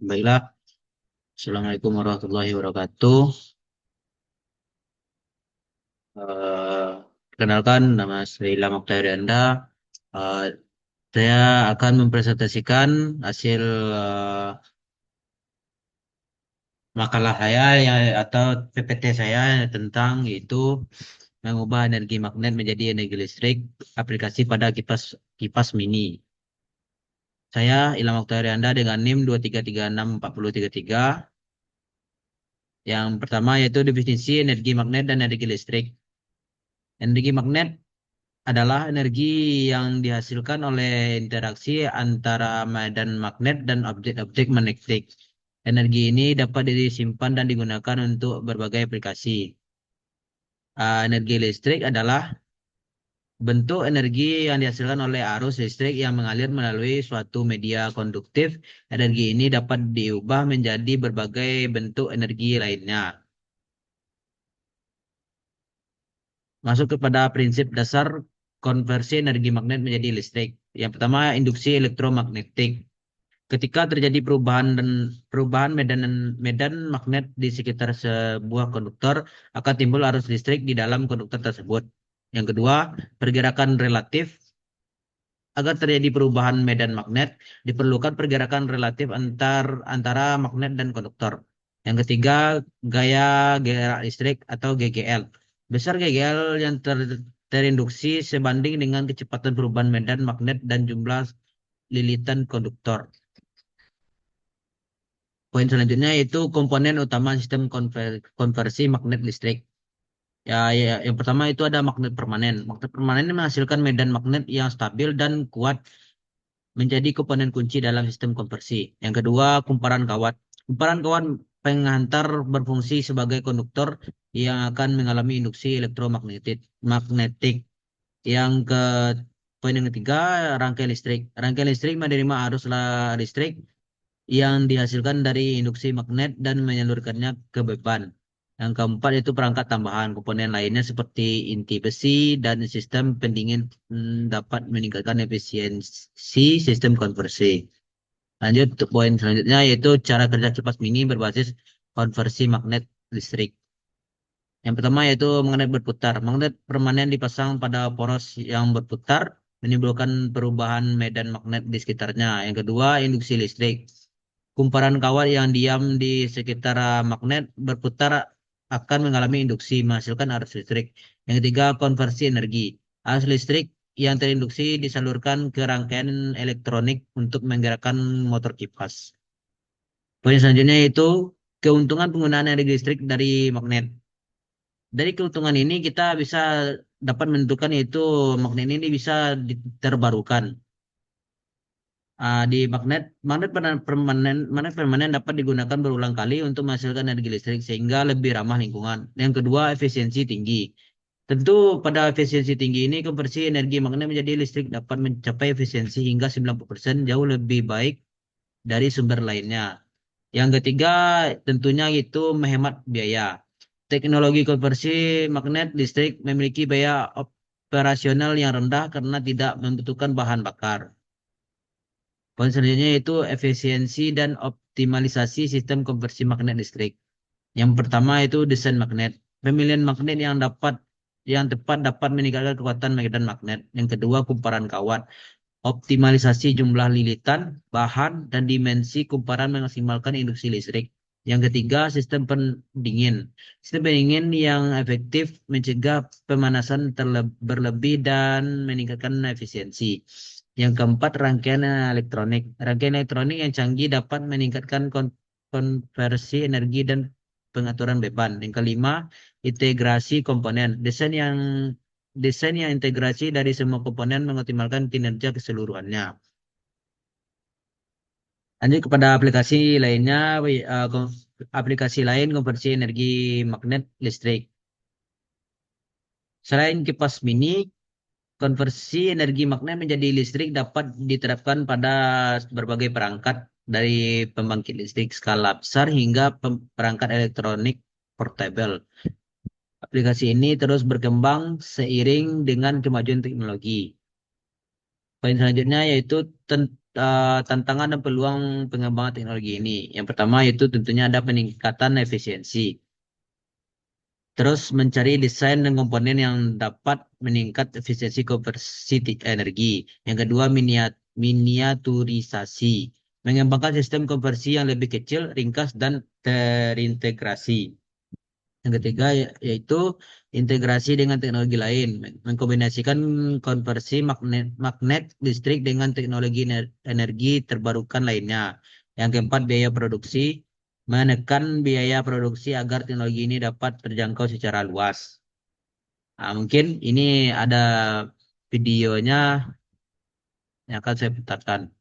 Baiklah, Assalamualaikum warahmatullahi wabarakatuh. Eh, Perkenalkan, nama saya Ilham Anda. Eh, saya akan mempresentasikan hasil makalah saya atau PPT saya tentang itu mengubah energi magnet menjadi energi listrik, aplikasi pada kipas kipas mini. Saya Ilham Anda dengan NIM 2336433. Yang pertama yaitu definisi energi magnet dan energi listrik. Energi magnet adalah energi yang dihasilkan oleh interaksi antara medan magnet dan objek-objek magnetik. Energi ini dapat disimpan dan digunakan untuk berbagai aplikasi. Energi listrik adalah bentuk energi yang dihasilkan oleh arus listrik yang mengalir melalui suatu media konduktif. Energi ini dapat diubah menjadi berbagai bentuk energi lainnya. Masuk kepada prinsip dasar konversi energi magnet menjadi listrik. Yang pertama, induksi elektromagnetik. Ketika terjadi perubahan medan medan magnet di sekitar sebuah konduktor, akan timbul arus listrik di dalam konduktor tersebut. Yang kedua, pergerakan relatif. Agar terjadi perubahan medan magnet, diperlukan pergerakan relatif antara magnet dan konduktor. Yang ketiga, gaya gerak listrik atau GGL. Besar GGL yang terinduksi sebanding dengan kecepatan perubahan medan magnet dan jumlah lilitan konduktor. Poin selanjutnya yaitu komponen utama sistem konversi magnet listrik. Yang pertama itu ada magnet permanen. Magnet permanen ini menghasilkan medan magnet yang stabil dan kuat menjadi komponen kunci dalam sistem konversi. Yang kedua, kumparan kawat. Kumparan kawat penghantar berfungsi sebagai konduktor yang akan mengalami induksi elektromagnetik. Magnetik. Yang ke Poin yang ketiga, rangkai listrik. Rangkai listrik menerima arus listrik yang dihasilkan dari induksi magnet dan menyalurkannya ke beban. Yang keempat itu perangkat tambahan. Komponen lainnya seperti inti besi dan sistem pendingin dapat meningkatkan efisiensi sistem konversi. Lanjut untuk poin selanjutnya yaitu cara kerja kipas mini berbasis konversi magnet listrik. Yang pertama yaitu magnet berputar. Magnet permanen dipasang pada poros yang berputar menimbulkan perubahan medan magnet di sekitarnya. Yang kedua, induksi listrik. Kumparan kawat yang diam di sekitar magnet berputar akan mengalami induksi menghasilkan arus listrik. Yang ketiga, konversi energi. Arus listrik yang terinduksi disalurkan ke rangkaian elektronik untuk menggerakkan motor kipas. Poin selanjutnya yaitu keuntungan penggunaan energi listrik dari magnet. Dari keuntungan ini kita bisa dapat menentukan yaitu magnet ini bisa terbarukan. Di magnet permanen dapat digunakan berulang kali untuk menghasilkan energi listrik sehingga lebih ramah lingkungan. Yang kedua, efisiensi tinggi. Tentu pada efisiensi tinggi ini konversi energi magnet menjadi listrik dapat mencapai efisiensi hingga 90% jauh lebih baik dari sumber lainnya. Yang ketiga, tentunya itu menghemat biaya. Teknologi konversi magnet listrik memiliki biaya operasional yang rendah karena tidak membutuhkan bahan bakar. Poin selanjutnya yaitu efisiensi dan optimalisasi sistem konversi magnet listrik. Yang pertama itu desain magnet. Pemilihan magnet yang tepat dapat meningkatkan kekuatan medan magnet. Yang kedua, kumparan kawat. Optimalisasi jumlah lilitan, bahan, dan dimensi kumparan memaksimalkan induksi listrik. Yang ketiga, sistem pendingin. Sistem pendingin yang efektif mencegah pemanasan berlebih dan meningkatkan efisiensi. Yang keempat, rangkaian elektronik. Rangkaian elektronik yang canggih dapat meningkatkan konversi energi dan pengaturan beban. Yang kelima, integrasi komponen. Desain yang integrasi dari semua komponen mengoptimalkan kinerja keseluruhannya. Lanjut kepada aplikasi lainnya, aplikasi lain konversi energi magnet listrik. Selain kipas mini, konversi energi magnet menjadi listrik dapat diterapkan pada berbagai perangkat dari pembangkit listrik skala besar hingga perangkat elektronik portable. Aplikasi ini terus berkembang seiring dengan kemajuan teknologi. Poin selanjutnya yaitu tantangan dan peluang pengembangan teknologi ini. Yang pertama yaitu tentunya ada peningkatan efisiensi. Terus mencari desain dan komponen yang dapat meningkat efisiensi konversi energi. Yang kedua miniaturisasi. Mengembangkan sistem konversi yang lebih kecil, ringkas, dan terintegrasi. Yang ketiga yaitu integrasi dengan teknologi lain, mengkombinasikan konversi magnet listrik dengan teknologi energi terbarukan lainnya. Yang keempat biaya produksi, menekan biaya produksi agar teknologi ini dapat terjangkau secara luas. Nah, mungkin ini ada videonya yang akan saya putarkan.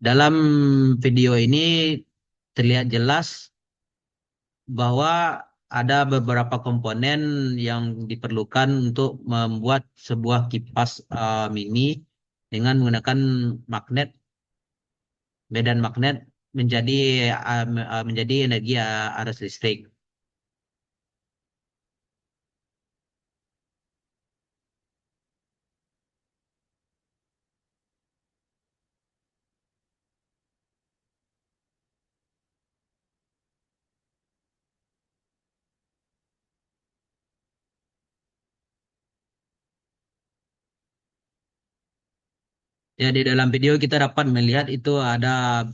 Dalam video ini terlihat jelas bahwa ada beberapa komponen yang diperlukan untuk membuat sebuah kipas mini dengan menggunakan magnet, medan magnet menjadi menjadi energi arus listrik. Ya, di dalam video kita dapat melihat itu ada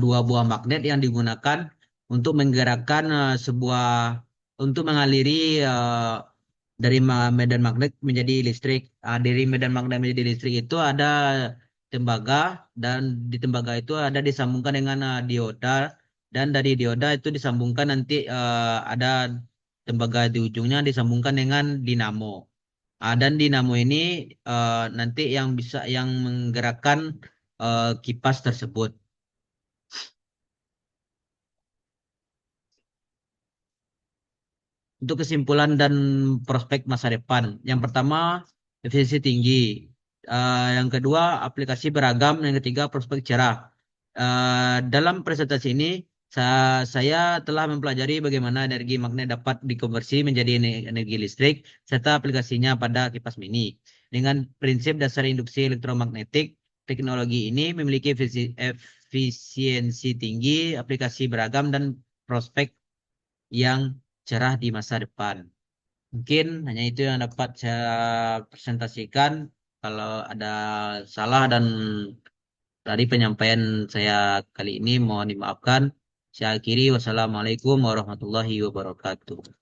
dua buah magnet yang digunakan untuk menggerakkan sebuah untuk mengaliri eh, dari medan magnet menjadi listrik. Dari medan magnet menjadi listrik itu ada tembaga dan di tembaga itu ada disambungkan dengan dioda dan dari dioda itu disambungkan nanti ada tembaga di ujungnya disambungkan dengan dinamo. Dan dinamo ini nanti yang bisa yang menggerakkan kipas tersebut. Untuk kesimpulan dan prospek masa depan. Yang pertama, efisiensi tinggi. Yang kedua, aplikasi beragam. Yang ketiga, prospek cerah. Dalam presentasi ini, saya telah mempelajari bagaimana energi magnet dapat dikonversi menjadi energi listrik, serta aplikasinya pada kipas mini. Dengan prinsip dasar induksi elektromagnetik, teknologi ini memiliki efisiensi tinggi, aplikasi beragam, dan prospek yang cerah di masa depan. Mungkin hanya itu yang dapat saya presentasikan. Kalau ada salah dan dari penyampaian saya kali ini mohon dimaafkan. Saya akhiri. Wassalamualaikum warahmatullahi wabarakatuh.